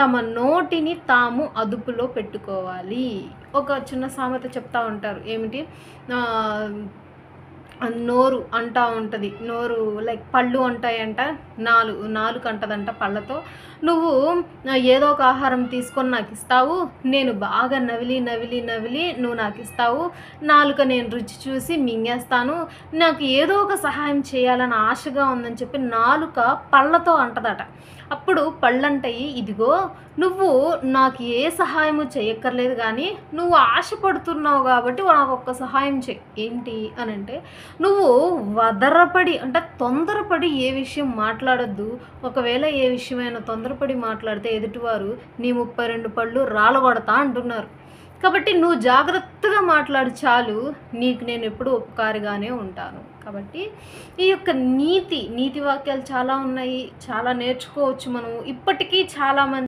తమ నోటిని తాము అదుపులో పెట్టుకోవాలి. ఒక చిన్న సామెత చెప్తా ఉంటారు. ఏమిటి? ఆహ్, నోరు అంటా ఉంటది. నోరు లైక్ పళ్ళు అంటాయంట. నాలుక అంటదంట పళ్ళతో. నువ్వు ఏదో ఒక ఆహారం తీసుకొని నాకిస్తావు. నేను బాగా నవిలి నువ్వు నాకిస్తావు. నాలుక నేను రుచి చూసి మింగేస్తాను. నాకు ఏదో ఒక సహాయం చేయాలని ఆశగా ఉందని చెప్పి నాలుక పళ్ళతో అంటదట. అప్పుడు పళ్ళంటాయి, ఇదిగో నువ్వు నాకు ఏ సహాయము చేయక్కర్లేదు గానీ, నువ్వు ఆశపడుతున్నావు గాబట్టి నాకొక్క సహాయం చెయి. ఏంటి అనంటే, నువ్వు అంటే తొందరపడి ఏ విషయం మాట్లాడొద్దు. ఒకవేళ ఏ విషయమైనా తొందరపడి మాట్లాడితే ఎదుటివారు నీ 32 పళ్ళు రాలగొడతా అంటున్నారు. కాబట్టి నువ్వు జాగ్రత్తగా మాట్లాడు చాలు. నీకు నేనెప్పుడూ ఉపకారిగానే ఉంటాను. కాబట్టి ఈ యొక్క నీతి వాక్యాలు చాలా ఉన్నాయి. చాలా నేర్చుకోవచ్చు మనం. ఇప్పటికీ చాలామంది